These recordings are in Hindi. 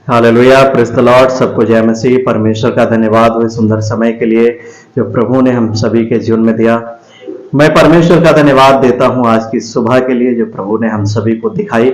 Hallelujah, praise the Lord. सबको जय मसीह। परमेश्वर का धन्यवाद हो इस सुंदर समय के लिए जो प्रभु ने हम सभी के जीवन में दिया। मैं परमेश्वर का धन्यवाद देता हूं आज की सुबह के लिए जो प्रभु ने हम सभी को दिखाई।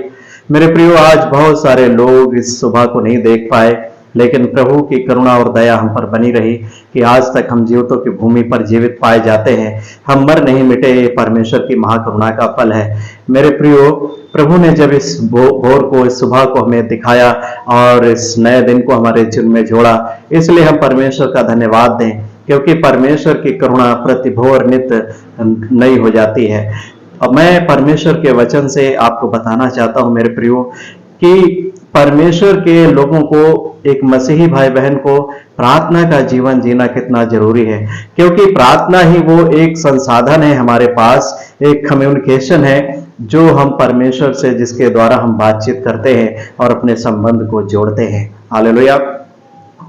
मेरे प्रियो, आज बहुत सारे लोग इस सुबह को नहीं देख पाए, लेकिन प्रभु की करुणा और दया हम पर बनी रही कि आज तक हम जीवितों की भूमि पर जीवित पाए जाते हैं। हम मर नहीं मिटे, ये परमेश्वर की महाकरुणा का फल है। मेरे प्रियो, प्रभु ने जब इस भोर को, इस सुबह को हमें दिखाया और इस नए दिन को हमारे जीवन में जोड़ा, इसलिए हम परमेश्वर का धन्यवाद दें, क्योंकि परमेश्वर की करुणा प्रति भोर नित्य नई हो जाती है। अब मैं परमेश्वर के वचन से आपको बताना चाहता हूं मेरे प्रियो कि परमेश्वर के लोगों को, एक मसीही भाई बहन को प्रार्थना का जीवन जीना कितना जरूरी है, क्योंकि प्रार्थना ही वो एक संसाधन है हमारे पास, एक कम्युनिकेशन है जो हम परमेश्वर से, जिसके द्वारा हम बातचीत करते हैं और अपने संबंध को जोड़ते हैं। हालेलुया।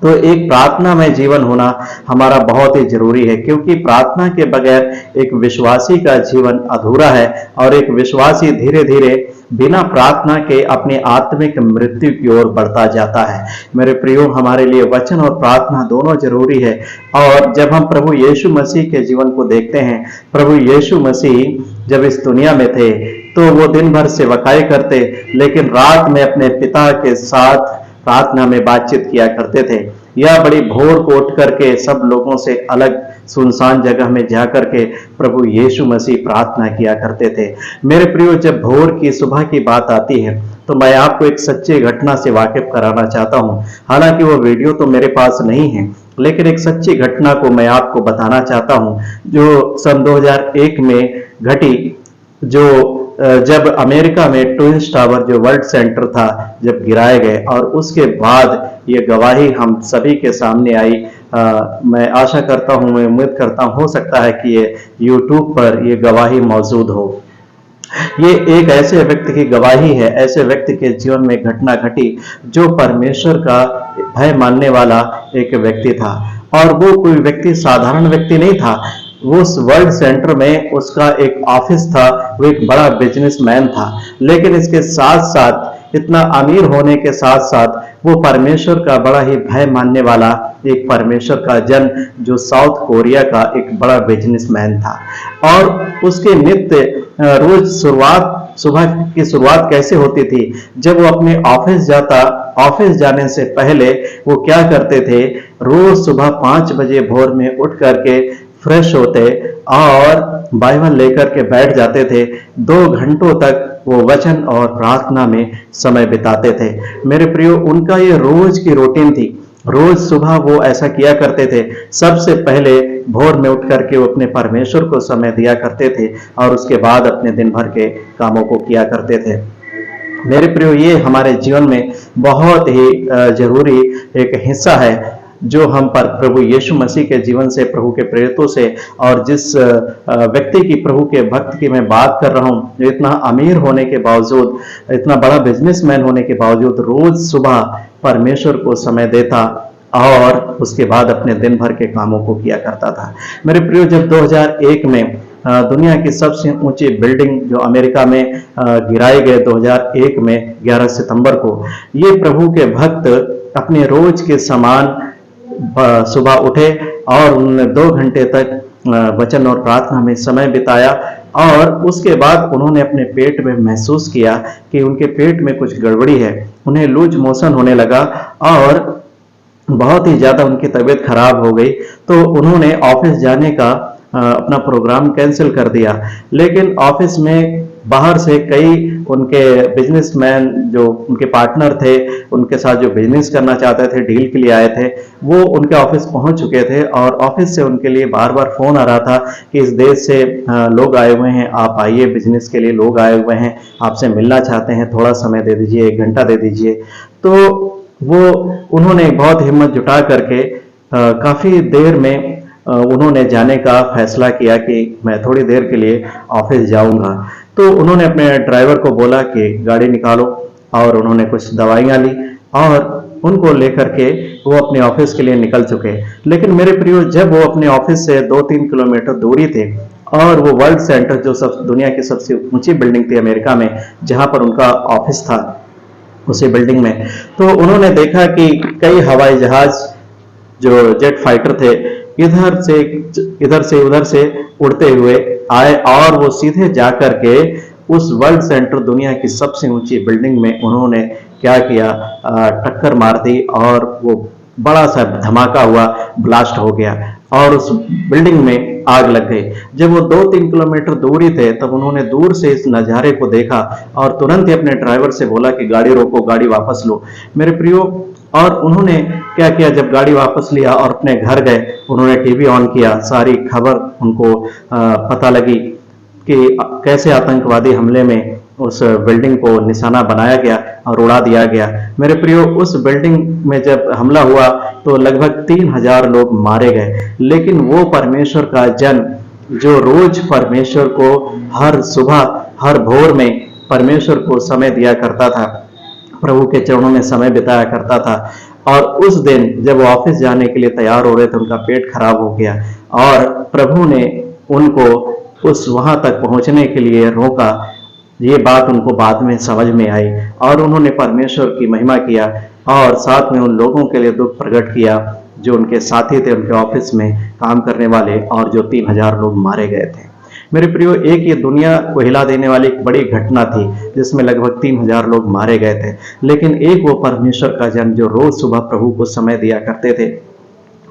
तो एक प्रार्थना में जीवन होना हमारा बहुत ही जरूरी है, क्योंकि प्रार्थना के बगैर एक विश्वासी का जीवन अधूरा है और एक विश्वासी धीरे धीरे बिना प्रार्थना के अपनी आत्मिक मृत्यु की ओर बढ़ता जाता है। मेरे प्रियो, हमारे लिए वचन और प्रार्थना दोनों जरूरी है। और जब हम प्रभु यीशु मसीह के जीवन को देखते हैं, प्रभु यीशु मसीह जब इस दुनिया में थे तो वो दिन भर सेवकाई करते, लेकिन रात में अपने पिता के साथ प्रार्थना में बातचीत किया करते थे, या बड़ी भोर को उठ करके सब लोगों से अलग सुनसान जगह में जाकर के प्रभु यीशु मसीह प्रार्थना किया करते थे। मेरे प्रियो, जब भोर की सुबह की बात आती है तो मैं आपको एक सच्ची घटना से वाकिफ कराना चाहता हूं। हालांकि वो वीडियो तो मेरे पास नहीं है, लेकिन एक सच्ची घटना को मैं आपको बताना चाहता हूं जो सन 2001 में घटी, जो जब अमेरिका में ट्विन टावर जो वर्ल्ड सेंटर था जब गिराए गए, और उसके बाद ये गवाही हम सभी के सामने आई। मैं आशा करता हूं, मैं उम्मीद करता हूं, हो सकता है कि ये YouTube पर ये गवाही मौजूद हो। ये एक ऐसे व्यक्ति की गवाही है, ऐसे व्यक्ति के जीवन में घटना घटी जो परमेश्वर का भय मानने वाला एक व्यक्ति था, और वो कोई व्यक्ति साधारण व्यक्ति नहीं था। उस वर्ल्ड सेंटर में उसका एक ऑफिस था, वो एक बड़ा बिजनेसमैन था, लेकिन इसके साथ साथ, इतना अमीर होने के साथ साथ, वो परमेश्वर का बड़ा ही भय मानने वाला एक परमेश्वर का जन, जो साउथ कोरिया का एक बड़ा बिजनेसमैन था। और उसके नित्य रोज सुबह की शुरुआत कैसे होती थी, जब वो अपने ऑफिस जाता, ऑफिस जाने से पहले वो क्या करते थे, रोज सुबह 5 बजे भोर में उठ करके फ्रेश होते और बाइबल लेकर के बैठ जाते थे। 2 घंटों तक वो वचन और प्रार्थना में समय बिताते थे। मेरे प्रियो, उनका ये रोज की रूटीन थी। रोज सुबह वो ऐसा किया करते थे। सबसे पहले भोर में उठ करके वो अपने परमेश्वर को समय दिया करते थे और उसके बाद अपने दिन भर के कामों को किया करते थे। मेरे प्रियो, ये हमारे जीवन में बहुत ही जरूरी एक हिस्सा है जो हम पर प्रभु यीशु मसीह के जीवन से, प्रभु के प्रेरितों से, और जिस व्यक्ति की, प्रभु के भक्त की मैं बात कर रहा हूं, जो इतना अमीर होने के बावजूद, इतना बड़ा बिजनेसमैन होने के बावजूद रोज सुबह परमेश्वर को समय देता और उसके बाद अपने दिन भर के कामों को किया करता था। मेरे प्रियो, जब 2001 में दुनिया की सबसे ऊंची बिल्डिंग जो अमेरिका में गिराई गए 2001 में 11 सितंबर को, ये प्रभु के भक्त अपने रोज के समान सुबह उठे और उन्होंने 2 घंटे तक वचन और प्रार्थना में समय बिताया, और उसके बाद उन्होंने अपने पेट में महसूस किया कि उनके पेट में कुछ गड़बड़ी है। उन्हें लूज मोशन होने लगा और बहुत ही ज्यादा उनकी तबीयत खराब हो गई। तो उन्होंने ऑफिस जाने का अपना प्रोग्राम कैंसिल कर दिया, लेकिन ऑफिस में बाहर से कई उनके बिजनेसमैन जो उनके पार्टनर थे, उनके साथ जो बिजनेस करना चाहते थे, डील के लिए आए थे, वो उनके ऑफिस पहुंच चुके थे और ऑफिस से उनके लिए बार बार फोन आ रहा था कि इस देश से लोग आए हुए हैं, आप आइए, बिजनेस के लिए लोग आए हुए हैं, आपसे मिलना चाहते हैं, थोड़ा समय दे दीजिए, 1 घंटा दे दीजिए। तो वो उन्होंने बहुत हिम्मत जुटा करके काफी देर में उन्होंने जाने का फैसला किया कि मैं थोड़ी देर के लिए ऑफिस जाऊंगा। तो उन्होंने अपने ड्राइवर को बोला कि गाड़ी निकालो, और उन्होंने कुछ दवाइयां ली और उनको लेकर के वो अपने ऑफिस के लिए निकल चुके। लेकिन मेरे प्रियो, जब वो अपने ऑफिस से 2-3 किलोमीटर दूरी थे और वो वर्ल्ड सेंटर जो दुनिया की सबसे ऊंची बिल्डिंग थी अमेरिका में, जहां पर उनका ऑफिस था, उसी बिल्डिंग में। तो उन्होंने देखा कि कई हवाई जहाज जो जेट फाइटर थे इधर से उधर से उड़ते हुए आए और वो सीधे जाकर के उस वर्ल्ड सेंटर दुनिया की सबसे ऊंची बिल्डिंग में उन्होंने क्या किया, टक्कर मार दी और वो बड़ा सा धमाका हुआ, ब्लास्ट हो गया और उस बिल्डिंग में आग लग गई। जब वो 2-3 किलोमीटर दूरी थे तब उन्होंने दूर से इस नज़ारे को देखा और तुरंत ही अपने ड्राइवर से बोला कि गाड़ी रोको, गाड़ी वापस लो। मेरे प्रियो, और उन्होंने क्या किया, जब गाड़ी वापस लिया और अपने घर गए, उन्होंने टीवी ऑन किया, सारी खबर उनको पता लगी कि कैसे आतंकवादी हमले में उस बिल्डिंग को निशाना बनाया गया और उड़ा दिया गया। मेरे प्रियो, उस बिल्डिंग में जब हमला हुआ तो लगभग 3000 लोग मारे गए, लेकिन वो परमेश्वर का जन जो रोज परमेश्वर को हर सुबह हर भोर में परमेश्वर को समय दिया करता था, प्रभु के चरणों में समय बिताया करता था, और उस दिन जब वो ऑफिस जाने के लिए तैयार हो रहे थे उनका पेट खराब हो गया और प्रभु ने उनको उस वहां तक पहुंचने के लिए रोका। ये बात उनको बाद में समझ में आई और उन्होंने परमेश्वर की महिमा किया और साथ में उन लोगों के लिए दुख प्रकट किया जो उनके साथी थे, उनके ऑफिस में काम करने वाले, और जो 3000 लोग मारे गए थे। मेरे प्रियो, एक ये दुनिया को हिला देने वाली एक बड़ी घटना थी जिसमें लगभग 3000 लोग मारे गए थे, लेकिन एक वो परमेश्वर का जन जो रोज सुबह प्रभु को समय दिया करते थे,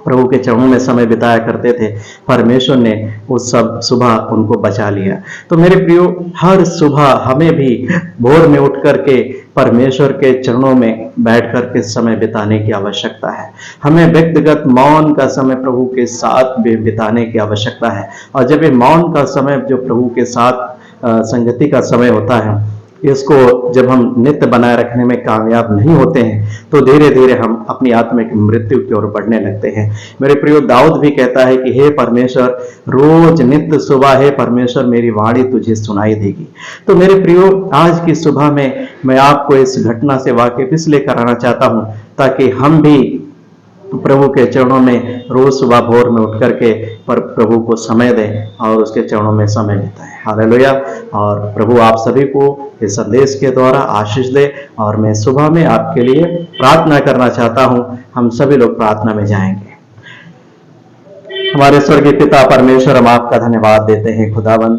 प्रभु के चरणों में समय बिताया करते थे, परमेश्वर ने उस सब सुबह उनको बचा लिया। तो मेरे प्रियो, हर सुबह हमें भी भोर में उठ करके परमेश्वर के चरणों में बैठ करके समय बिताने की आवश्यकता है। हमें व्यक्तिगत मौन का समय प्रभु के साथ भी बिताने की आवश्यकता है। और जब ये मौन का समय जो प्रभु के साथ संगति का समय होता है, इसको जब हम नित्य बनाए रखने में कामयाब नहीं होते हैं तो धीरे धीरे हम अपनी आत्मिक मृत्यु की ओर बढ़ने लगते हैं। मेरे प्रियो, दाऊद भी कहता है कि हे परमेश्वर, रोज नित्य सुबह हे परमेश्वर मेरी वाणी तुझे सुनाई देगी। तो मेरे प्रियो, आज की सुबह में मैं आपको इस घटना से वाकिफ इसलिए कराना चाहता हूं ताकि हम भी प्रभु के चरणों में रोज सुबह भोर में उठ करके पर प्रभु को समय दें और उसके चरणों में समय बिताएं। हालेलुया। और प्रभु आप सभी को इस संदेश के द्वारा आशीष दे। और मैं सुबह में आपके लिए प्रार्थना करना चाहता हूं। हम सभी लोग प्रार्थना में जाएंगे। हमारे स्वर्गीय पिता परमेश्वर, हम आपका धन्यवाद देते हैं खुदावन,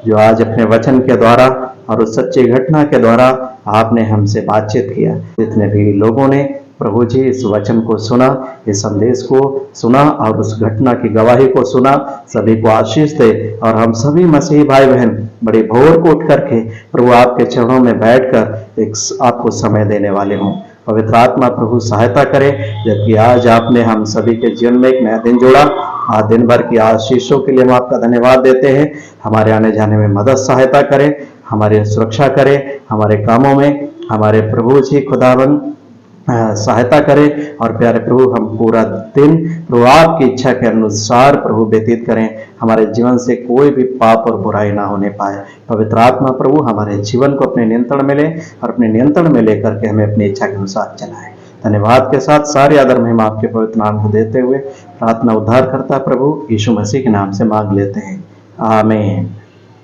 जो आज अपने वचन के द्वारा और उस सच्ची घटना के द्वारा आपने हमसे बातचीत किया। जितने भी लोगों ने प्रभु जी इस वचन को सुना, इस संदेश को सुना और उस घटना की गवाही को सुना, सभी को आशीष दे। और हम सभी मसीही भाई बहन बड़े भोर को उठ करके प्रभु आपके चरणों में बैठकर एक आपको समय देने वाले हों। पवित्र आत्मा प्रभु सहायता करे, जबकि आज आपने हम सभी के जीवन में एक नया दिन जोड़ा। आज दिन भर की आशीषों के लिए हम आपका धन्यवाद देते हैं। हमारे आने जाने में मदद सहायता करें, हमारी सुरक्षा करें, हमारे कामों में हमारे प्रभु जी खुदावन सहायता करें। और प्यारे प्रभु, हम पूरा दिन प्रभु आपकी इच्छा के अनुसार प्रभु व्यतीत करें। हमारे जीवन से कोई भी पाप और बुराई ना होने पाए। पवित्र आत्मा प्रभु हमारे जीवन को अपने नियंत्रण में ले और अपने नियंत्रण में लेकर के हमें अपनी इच्छा के अनुसार चलाएं। धन्यवाद के साथ सारे आदर महिमा आपके पवित्र नाम को देते हुए प्रार्थना उद्धार करता प्रभु यीशु मसीह के नाम से मांग लेते हैं, आमीन।